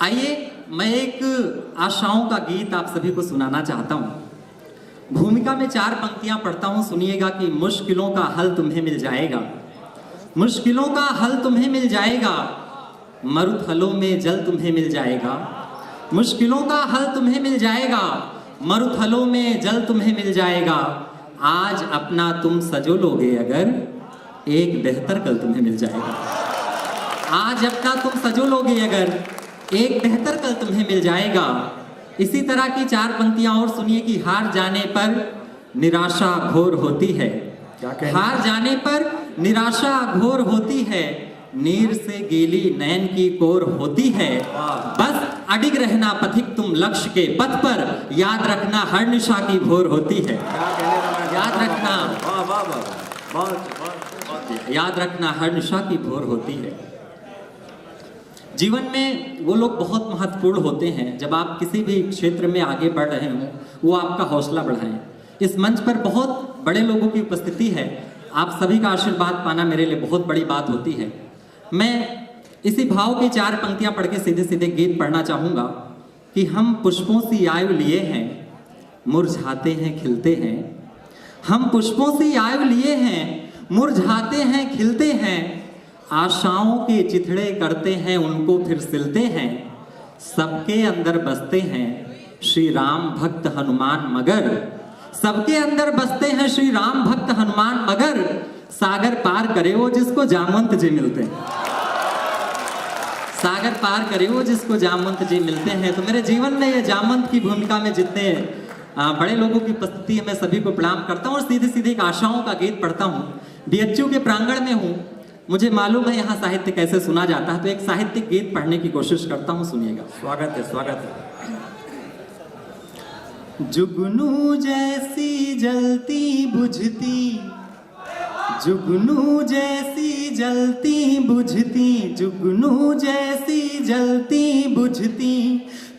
आइए मैं एक आशाओं का गीत आप सभी को सुनाना चाहता हूँ। भूमिका में 4 पंक्तियां पढ़ता हूँ, सुनिएगा कि मुश्किलों का हल तुम्हें मिल जाएगा, मुश्किलों का हल तुम्हें मिल जाएगा, मरुथलों में जल तुम्हें मिल जाएगा, मुश्किलों का हल तुम्हें मिल जाएगा, मरुथलों में जल तुम्हें मिल जाएगा। आज अपना तुम सजो लोगे अगर, एक बेहतर कल तुम्हें मिल जाएगा। आज अपना तुम सजो लोगे अगर, एक बेहतर कल तुम्हें मिल जाएगा। इसी तरह की 4 पंक्तियां और सुनिए कि हार जाने पर निराशा घोर होती है, हार जाने पर निराशा घोर होती है, नीर से गीली नैन की कोर होती है। बस अडिग रहना पथिक तुम लक्ष्य के पथ पर, याद रखना हर निशा की भोर होती है। याद रखना, याद रखना हर निशा की भोर होती है। जीवन में वो लोग बहुत महत्वपूर्ण होते हैं जब आप किसी भी क्षेत्र में आगे बढ़ रहे हो, वो आपका हौसला बढ़ाएं। इस मंच पर बहुत बड़े लोगों की उपस्थिति है, आप सभी का आशीर्वाद पाना मेरे लिए बहुत बड़ी बात होती है। मैं इसी भाव की 4 पंक्तियां पढ़ के सीधे सीधे गीत पढ़ना चाहूँगा कि हम पुष्पों सी आयु लिए हैं, मुरझाते हैं खिलते हैं। हम पुष्पों सी आयु लिए हैं, मुरझाते हैं खिलते हैं, आशाओं के चिथड़े करते हैं उनको फिर सिलते हैं। सबके अंदर बसते हैं श्री राम भक्त हनुमान मगर, सबके अंदर बसते हैं श्री राम भक्त हनुमान मगर, सागर पार करे वो जिसको जामवंत जी मिलते हैं। सागर पार करे वो जिसको जामवंत जी मिलते हैं। तो मेरे जीवन में ये जामवंत की भूमिका में जितने बड़े लोगों की उपस्थिति है, मैं सभी को प्रणाम करता हूँ और सीधे सीधे एक आशाओं का गीत पढ़ता हूँ। बीएचयू के प्रांगण में हूँ, मुझे मालूम है यहाँ साहित्य कैसे सुना जाता है, तो एक साहित्यिक गीत पढ़ने की कोशिश करता हूँ, सुनिएगा। स्वागत है, स्वागत है। जुगनू जैसी जलती बुझती, जुगनू जैसी जलती बुझती, जुगनू जैसी जलती बुझती,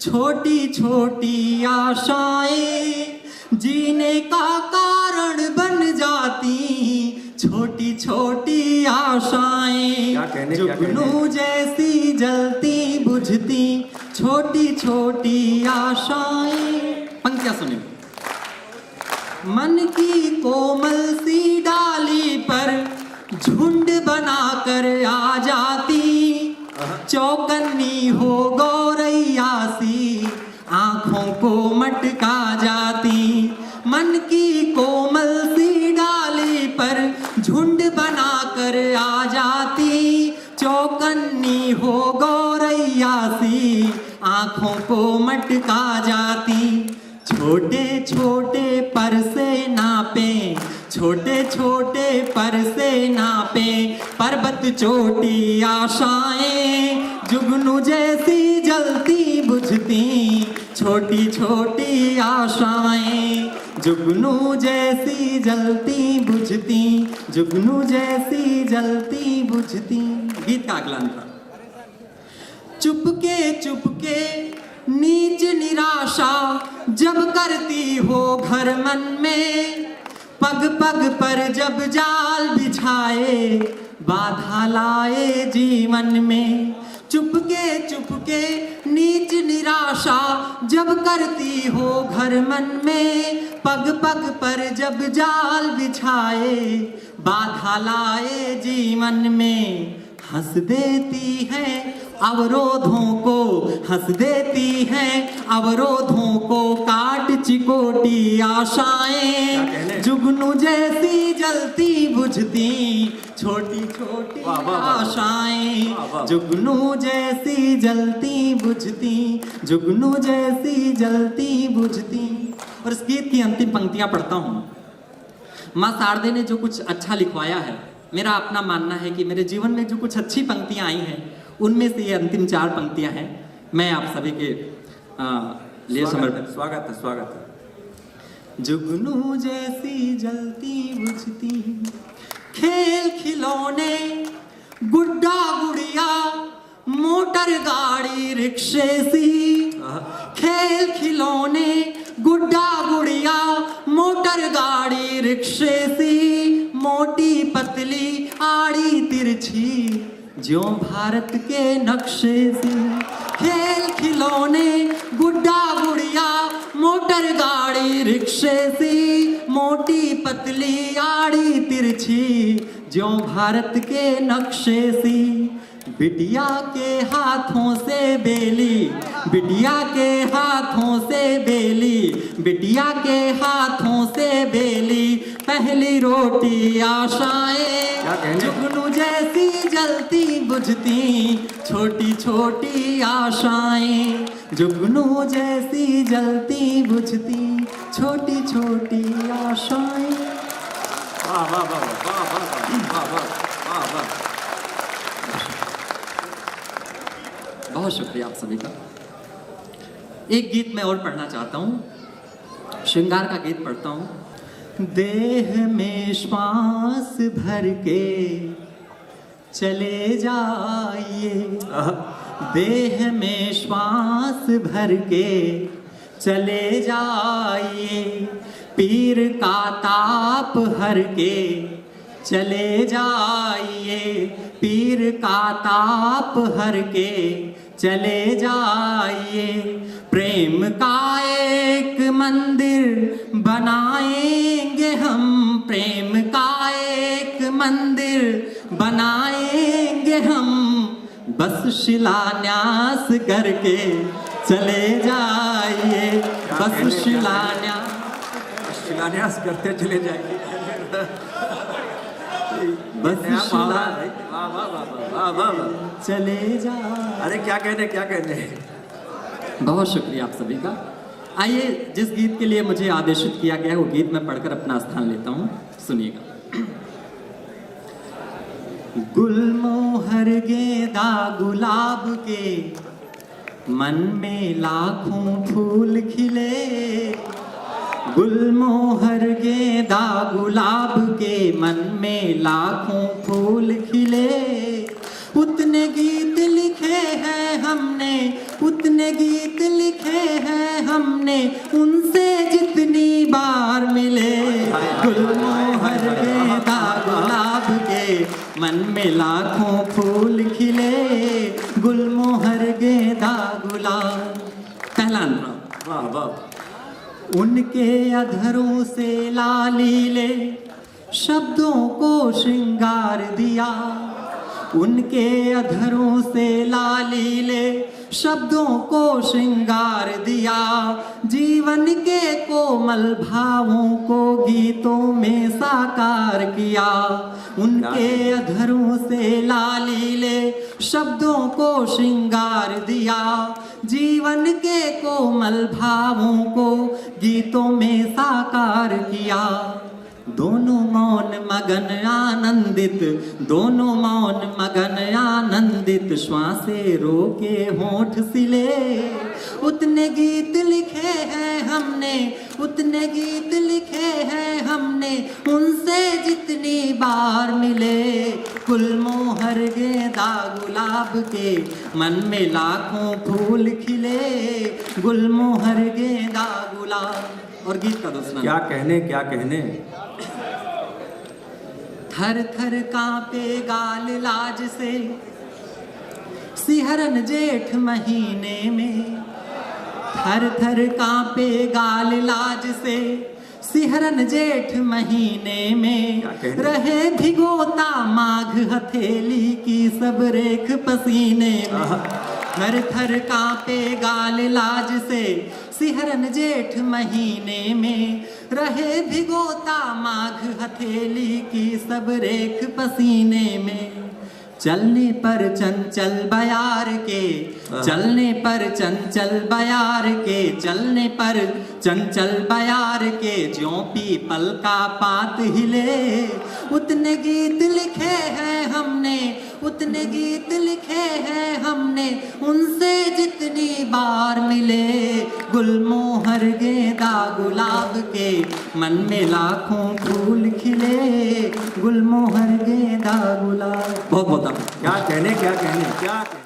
छोटी छोटी आशाएं जीने का कारण बन जाती, छोटी छोटी आशाएं जुगनू जैसी जलती बुझती, छोटी छोटी आशाएं। पंक्तियां सुनिए। मन की कोमल सी डाली पर झुंड बनाकर आ जाती, चौकन्नी हो गौरैया सी आंखों को मटका जाती। मन की कोमल सी डाली पर झुंड बनाकर आ जाती, चौकन्नी हो गौरैया सी आंखों को मटका जाती। छोटे छोटे पर से नापे, छोटे छोटे पर से नापे, पर्वत चोटी आशाएं जुगनू जैसी जलती बुझती, छोटी छोटी आशाएं जुगनू जैसी जलती बुझती, जुगनू जैसी जलती बुझती। गीत का अगला अंतर। चुपके चुपके नीच निराशा जब करती हो घर मन में, पग पग पर जब जाल बिछाए बाधा लाए जीवन में। चुपके चुपके नीच निराशा जब करती हो घर मन में, पग पग पर जब जाल बिछाए बाधा लाए जीवन में। हंस देती है अवरोधों को, हंस देती है अवरोधों को, काट चिकोटी आशाएं जुगनू जैसी जलती बुझती, छोटी छोटी आशाएं जुगनू जैसी जलती बुझती, जुगनू जैसी जलती बुझती। और इस गीत की अंतिम पंक्तियां पढ़ता हूं। मां शारदे ने जो कुछ अच्छा लिखवाया है, मेरा अपना मानना है कि मेरे जीवन में जो कुछ अच्छी पंक्तियां आई हैं उनमें से ये अंतिम 4 पंक्तियां हैं। मैं आप सभी के लिए समर्पित। स्वागत है, स्वागत है। जुगनू जैसी जलती बुझती, खेल खिलौने गुड्डा गुड़िया मोटर गाड़ी रिक्शे सी, खेल खिलौने गुड्डा गुड़िया मोटर गाड़ी रिक्शे सी, मोटी पतली आड़ी तिरछी ज्यों भारत के नक्शे से। खेल खिलौने गुड्डा गुड़िया मोटर गाड़ी रिक्शे सी मोटी पतली आड़ी तिरछी ज्यों भारत के नक्शे सी बिटिया के हाथों से बेली बिटिया के हाथों से बेली बिटिया के हाथों से बेली पहली रोटी आशाएं जुगनू जैसी जलती बुझती छोटी छोटी आशाएं जुगनू जैसी जलती बुझती छोटी छोटी आशाएं। वाह वाह वाह वाह वाह वाह वाह वाह। बहुत शुक्रिया आप सभी का। एक गीत मैं और पढ़ना चाहता हूँ, श्रृंगार का गीत पढ़ता हूँ। देह में श्वास भर के चले जाइए देह में श्वास भर के चले जाइए पीर का ताप हर के चले जाइए पीर का ताप हर के चले जाइए प्रेम का एक मंदिर बनाएंगे हम प्रेम का एक मंदिर बनाएंगे हम बस शिलान्यास करके चले जाइए बस शिलान्यास करते चले जाइए बस चले जा। अरे क्या कहने क्या कहने। बहुत शुक्रिया आप सभी का। आइए जिस गीत के लिए मुझे आदेशित किया गया है वो गीत मैं पढ़कर अपना स्थान लेता हूँ, सुनिएगा। गुलमोहर गेंदा गुलाब के मन में लाखों फूल खिले गुलमोहर गेंदा गुलाब के मन में लाखों फूल खिले उतने गीत लिखे हैं हमने उतने गीत लिखे हैं हमने उनसे जितनी बार मिले गुलमोहर गेंदा गुलाब के मन में लाखों फूल खिले गुलमोहर गेंदा गुलाब। पहला अनुराग। वाह वाह। उनके अधरों से लालीले शब्दों को श्रृंगार दिया उनके अधरों से लालीले शब्दों को श्रृंगार दिया जीवन के कोमल भावों को गीतों में साकार किया उनके अधरों से लालीले शब्दों को श्रृंगार दिया जीवन के कोमल भावों को गीतों में साकार किया दोनों मौन मगन आनंदित दोनों मौन मगन आनंदित श्वासें रोके होंठ सिले उतने गीत लिखे हैं हमने उतने गीत लिखे हैं हमने उनसे जितनी बार मिले गुलमोहर गेंदा गुलाब के मन में लाखों फूल खिले गुलमोहर गेंदा गुलाब। और गीत का दूसरा क्या कहने थर थर कांपे गाल लाज से सिहरन जेठ महीने में थर थर कांपे गाल लाज से सिहरन जेठ महीने में रहे भिगोता माघ हथेली की सब रेख पसीने में थर थर कांपे गाल लाज से सिहरन जेठ महीने में रहे भिगोता माघ हथेली की सब रेख पसीने में चलने पर चंचल बयार के चलने पर चंचल बयार के चलने पर चंचल बयार के ज्यों पीपल का पात हिले उतने गीत लिखे हैं हमने उतने गीत लिखे हैं हमने उनसे जितनी बार मिले गुलमोहर गेंदा गुलाब के मन में लाखों फूल खिले गुलमोहर गेंदा गुलाब। बहुत बहुत क्या कहने क्या कहने।